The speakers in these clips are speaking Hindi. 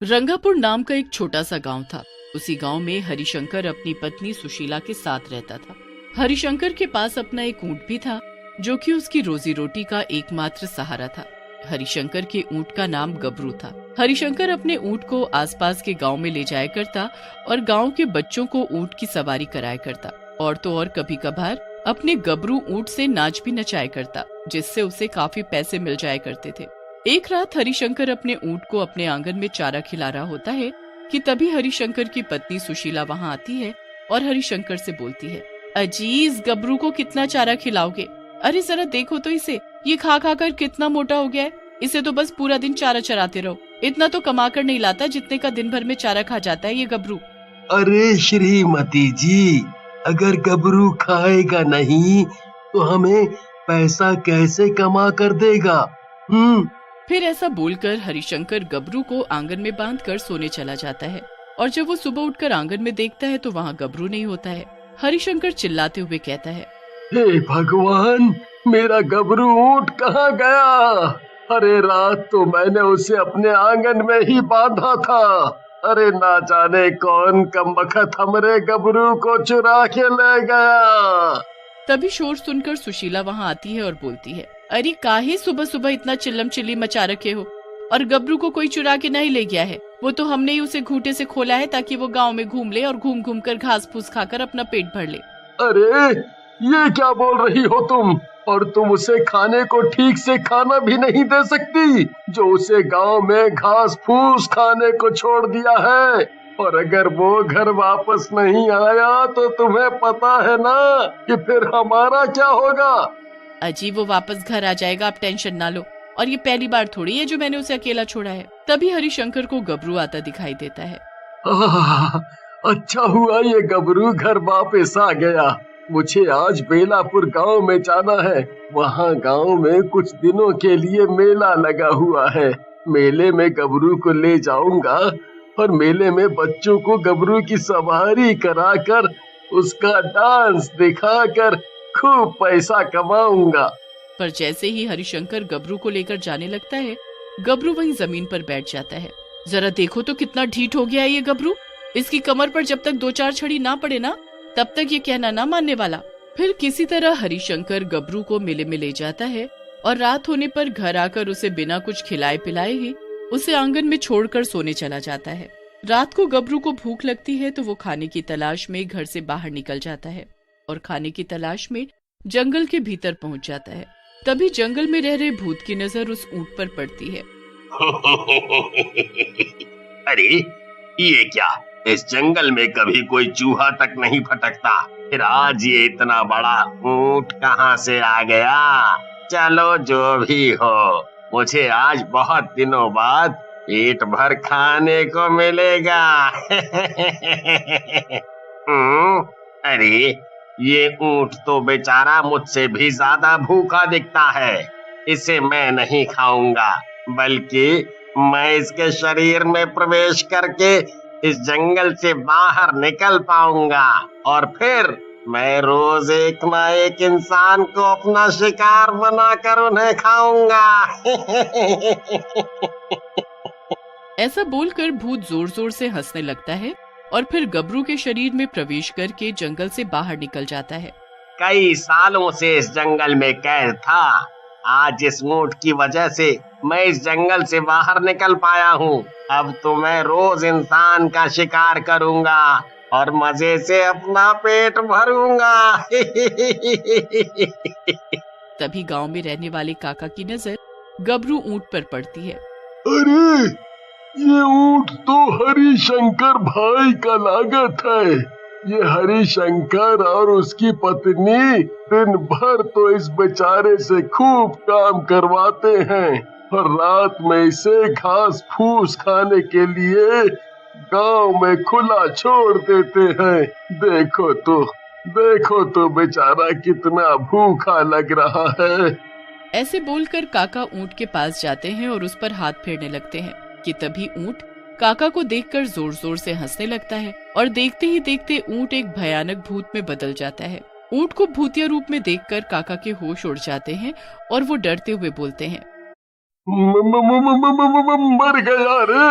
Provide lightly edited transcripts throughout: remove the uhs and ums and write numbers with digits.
रंगापुर नाम का एक छोटा सा गांव था। उसी गांव में हरिशंकर अपनी पत्नी सुशीला के साथ रहता था। हरिशंकर के पास अपना एक ऊंट भी था, जो कि उसकी रोजी रोटी का एकमात्र सहारा था। हरिशंकर के ऊंट का नाम गबरू था। हरिशंकर अपने ऊंट को आसपास के गांव में ले जाया करता और गांव के बच्चों को ऊंट की सवारी कराया करता। और तो और कभी कभार अपने गबरू ऊंट से नाच भी नचाया करता, जिससे उसे काफी पैसे मिल जाया करते थे। एक रात हरिशंकर अपने ऊंट को अपने आंगन में चारा खिला रहा होता है कि तभी हरिशंकर की पत्नी सुशीला वहां आती है और हरिशंकर से बोलती है, अजीज गबरू को कितना चारा खिलाओगे? अरे जरा देखो तो इसे, ये खा खा कर कितना मोटा हो गया है। इसे तो बस पूरा दिन चारा चराते रहो, इतना तो कमा कर नहीं लाता जितने का दिन भर में चारा खा जाता है ये गबरू। अरे श्रीमती जी, अगर गबरू खाएगा नहीं तो हमें पैसा कैसे कमा कर देगा? फिर ऐसा बोलकर हरिशंकर गबरू को आंगन में बांधकर सोने चला जाता है। और जब वो सुबह उठकर आंगन में देखता है तो वहाँ गबरू नहीं होता है। हरिशंकर चिल्लाते हुए कहता है, हे भगवान, मेरा गबरू ऊंट कहाँ गया? अरे रात तो मैंने उसे अपने आंगन में ही बांधा था। अरे ना जाने कौन कमबख्त हमरे गबरू को चुरा के ले गया। तभी शोर सुनकर सुशीला वहाँ आती है और बोलती है, अरे काहे सुबह सुबह इतना चिल्लम चिल्ली मचा रखे हो? और गबरू को कोई चुरा के नहीं ले गया है, वो तो हमने ही उसे घूंटे से खोला है ताकि वो गांव में घूम ले और घूम घूम कर घास फूस खाकर अपना पेट भर ले। अरे ये क्या बोल रही हो तुम? और तुम उसे खाने को ठीक से खाना भी नहीं दे सकती, जो उसे गांव में घास फूस खाने को छोड़ दिया है। और अगर वो घर वापस नहीं आया तो तुम्हें पता है ना कि फिर हमारा क्या होगा? अजी वो वापस घर आ जाएगा, आप टेंशन ना लो। और ये पहली बार थोड़ी है जो मैंने उसे अकेला छोड़ा है। तभी हरिशंकर को गबरू आता दिखाई देता है। अच्छा हुआ ये गबरू घर वापस आ गया। मुझे आज बेलापुर गांव में जाना है। वहाँ गांव में कुछ दिनों के लिए मेला लगा हुआ है। मेले में गबरू को ले जाऊंगा और मेले में बच्चों को गबरू की सवारी कराकर उसका डांस दिखाकर खूब पैसा कमाऊंगा। पर जैसे ही हरिशंकर गबरू को लेकर जाने लगता है, गबरू वहीं जमीन पर बैठ जाता है। जरा देखो तो कितना ढीठ हो गया है ये गबरू। इसकी कमर पर जब तक 2-4 छड़ी ना पड़े ना, तब तक ये कहना ना मानने वाला। फिर किसी तरह हरिशंकर गबरू को मेले में ले जाता है और रात होने पर घर आकर उसे बिना कुछ खिलाए पिलाए ही उसे आंगन में छोड़कर सोने चला जाता है। रात को गबरू को भूख लगती है तो वो खाने की तलाश में घर से बाहर निकल जाता है और खाने की तलाश में जंगल के भीतर पहुंच जाता है। तभी जंगल में रह रहे भूत की नजर उस ऊंट पर पड़ती है। अरे ये क्या, इस जंगल में कभी कोई चूहा तक नहीं फटकता, फिर आज ये इतना बड़ा ऊंट कहाँ से आ गया? चलो जो भी हो, मुझे आज बहुत दिनों बाद पेट भर खाने को मिलेगा। अरे ये ऊंट तो बेचारा मुझसे भी ज्यादा भूखा दिखता है। इसे मैं नहीं खाऊंगा, बल्कि मैं इसके शरीर में प्रवेश करके इस जंगल से बाहर निकल पाऊंगा और फिर मैं रोज एक ना एक इंसान को अपना शिकार बनाकर उन्हें खाऊंगा। ऐसा बोलकर भूत जोर जोर से हंसने लगता है और फिर गबरू के शरीर में प्रवेश करके जंगल से बाहर निकल जाता है। कई सालों से इस जंगल में कैद था। आज इस ऊंट की वजह से मैं इस जंगल से बाहर निकल पाया हूँ। अब तो मैं रोज इंसान का शिकार करूंगा और मजे से अपना पेट भरूंगा। तभी गांव में रहने वाले काका की नजर गबरू ऊंट पर पड़ती है। अरे ये ऊंट तो हरिशंकर भाई का लागत है। ये हरिशंकर और उसकी पत्नी दिन भर तो इस बेचारे से खूब काम करवाते हैं और रात में इसे घास फूस खाने के लिए गांव में खुला छोड़ देते हैं। देखो तो बेचारा कितना भूखा लग रहा है। ऐसे बोलकर काका ऊंट के पास जाते हैं और उस पर हाथ फेरने लगते हैं कि तभी ऊंट काका को देखकर जोर जोर से हंसने लगता है और देखते ही देखते ऊंट एक भयानक भूत में बदल जाता है। ऊंट को भूतिया रूप में देखकर काका के होश उड़ जाते हैं और वो डरते हुए बोलते हैं, मर गया रे।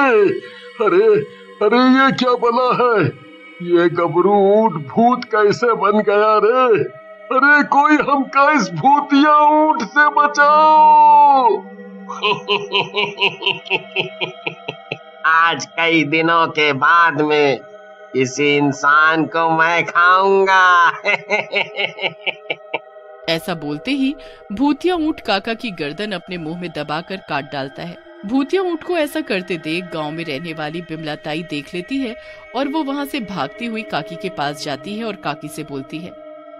अरे अरे ये क्या बला है? ये गबरू ऊंट भूत कैसे बन गया रे? अरे कोई हमका इस भूतिया ऊंट से बचाओ। आज कई दिनों के बाद में किसी इंसान को मैं खाऊंगा। ऐसा बोलते ही भूतिया ऊंट काका की गर्दन अपने मुंह में दबाकर काट डालता है। भूतिया ऊंट को ऐसा करते देख गांव में रहने वाली बिमला ताई देख लेती है और वो वहां से भागती हुई काकी के पास जाती है और काकी से बोलती है,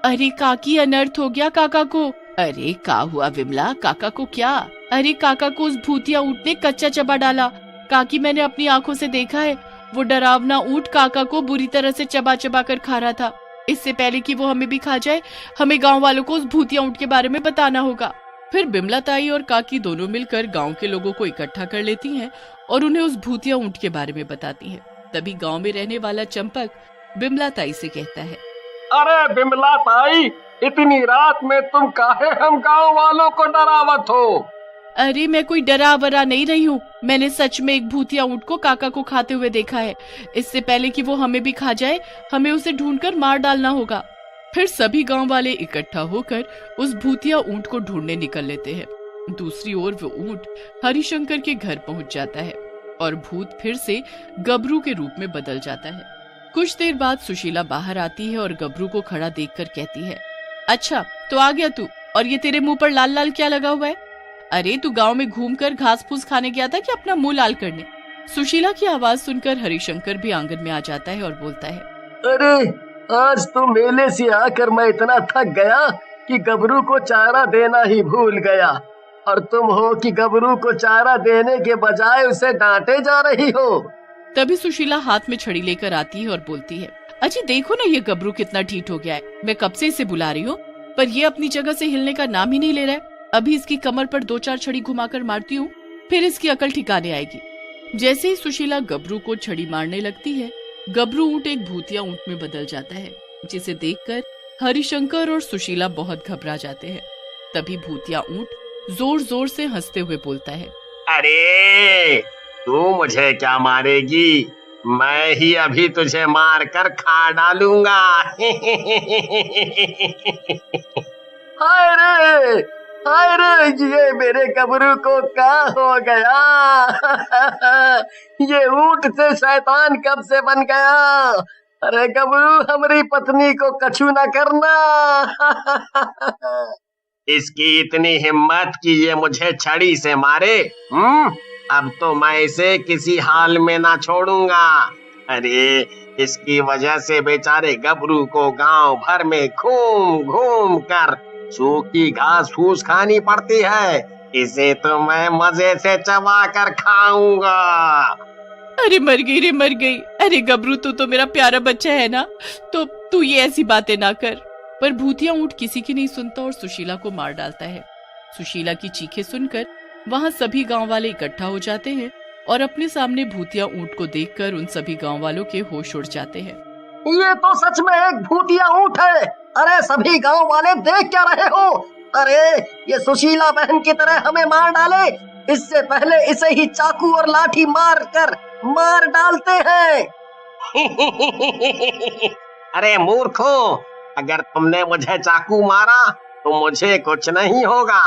अरे काकी अनर्थ हो गया काका को। अरे का हुआ बिमला, काका को क्या? अरे काका को उस भूतिया ऊंट ने कच्चा चबा डाला। काकी मैंने अपनी आंखों से देखा है, वो डरावना ऊंट काका को बुरी तरह से चबा चबा कर खा रहा था। इससे पहले कि वो हमें भी खा जाए, हमें गांव वालों को उस भूतिया ऊंट के बारे में बताना होगा। फिर बिमला ताई और काकी दोनों मिलकर गांव के लोगों को इकट्ठा कर लेती हैं और उन्हें उस भूतिया ऊंट के बारे में बताती हैं। तभी गांव में रहने वाला चंपक बिमला ताई से कहता है, अरे बिमला ताई, इतनी रात में तुम काहे हम गांव वालों को डरावत हो? अरे मैं कोई डरा वरा नहीं रही हूँ, मैंने सच में एक भूतिया ऊंट को काका को खाते हुए देखा है। इससे पहले कि वो हमें भी खा जाए, हमें उसे ढूंढकर मार डालना होगा। फिर सभी गांव वाले इकट्ठा होकर उस भूतिया ऊंट को ढूंढने निकल लेते हैं। दूसरी ओर वो ऊंट हरिशंकर के घर पहुंच जाता है और भूत फिर से गबरू के रूप में बदल जाता है। कुछ देर बाद सुशीला बाहर आती है और गबरू को खड़ा देखकर कहती है, अच्छा तो आ गया तू, और ये तेरे मुंह पर लाल लाल क्या लगा हुआ है? अरे तू गांव में घूमकर घास फूस खाने गया था कि अपना मुंह लाल करने? सुशीला की आवाज सुनकर हरिशंकर भी आंगन में आ जाता है और बोलता है, अरे आज तो मेले से आकर मैं इतना थक गया कि गबरू को चारा देना ही भूल गया, और तुम हो कि गबरू को चारा देने के बजाय उसे डांटे जा रही हो। तभी सुशीला हाथ में छड़ी लेकर आती है और बोलती है, अजी देखो ना ये गबरू कितना ढीठ हो गया है। मैं कब से इसे बुला रही हूँ, पर ये अपनी जगह से हिलने का नाम ही नहीं ले रहा है। अभी इसकी कमर पर 2-4 छड़ी घुमाकर मारती हूँ, फिर इसकी अकल ठिकाने आएगी। जैसे ही सुशीला गबरू को छड़ी मारने लगती है, गबरू ऊंट एक भूतिया ऊंट में बदल जाता है, जिसे देखकर हरिशंकर और सुशीला बहुत घबरा जाते हैं। तभी भूतिया ऊंट जोर जोर से हंसते हुए बोलता है, अरे तू मुझे क्या मारेगी? मैं ही अभी तुझे मार कर खा डालूंगा। हाय रे, ये मेरे गबरू को क्या हो गया? ये ऊंट से शैतान कब से बन गया? अरे गबरू, हमारी पत्नी को कछु न करना। इसकी इतनी हिम्मत कि ये मुझे छड़ी से मारे। अब तो मैं इसे किसी हाल में ना छोड़ूंगा। अरे इसकी वजह से बेचारे गबरू को गांव भर में घूम घूम कर सूखी घास फूस खानी पड़ती है। इसे तो मैं मजे से चबा कर खाऊंगा। अरे मर गई रे मर गई। अरे गबरू तू तो मेरा प्यारा बच्चा है ना, तो तू ये ऐसी बातें ना कर। पर भूतिया ऊंट किसी की नहीं सुनता और सुशीला को मार डालता है। सुशीला की चीखें सुनकर वहाँ सभी गांव वाले इकट्ठा हो जाते हैं और अपने सामने भूतिया ऊंट को देखकर उन सभी गांव वालों के होश उड़ जाते हैं। ये तो सच में एक भूतिया ऊंट है। अरे सभी गांव वाले देख क्या रहे हो? अरे ये सुशीला बहन की तरह हमें मार डाले, इससे पहले इसे ही चाकू और लाठी मार कर मार डालते हैं। अरे मूर्खों, अगर तुमने मुझे चाकू मारा तो मुझे कुछ नहीं होगा,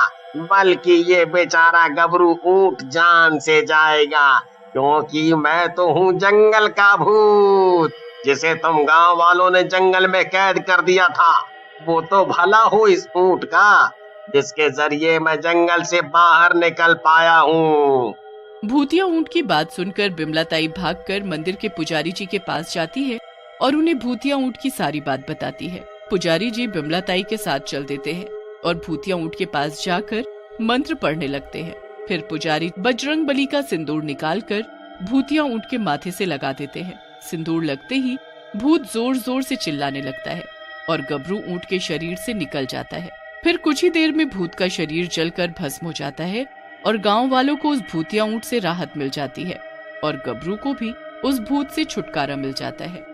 बल्कि ये बेचारा गबरू ऊंट जान से जाएगा, क्योंकि मैं तो हूँ जंगल का भूत, जिसे तुम गांव वालों ने जंगल में कैद कर दिया था। वो तो भला हो इस ऊंट का, जिसके जरिए मैं जंगल से बाहर निकल पाया हूँ। भूतिया ऊंट की बात सुनकर बिमला ताई भागकर मंदिर के पुजारी जी के पास जाती है और उन्हें भूतिया ऊंट की सारी बात बताती है। पुजारी जी बिमला ताई के साथ चल देते हैं और भूतिया ऊंट के पास जाकर मंत्र पढ़ने लगते हैं। फिर पुजारी बजरंग बली का सिंदूर निकालकर भूतिया ऊंट के माथे से लगा देते हैं। सिंदूर लगते ही भूत जोर जोर से चिल्लाने लगता है और गबरू ऊंट के शरीर से निकल जाता है। फिर कुछ ही देर में भूत का शरीर जलकर भस्म हो जाता है और गांव वालों को उस भूतिया ऊंट से राहत मिल जाती है और गबरू को भी उस भूत से छुटकारा मिल जाता है।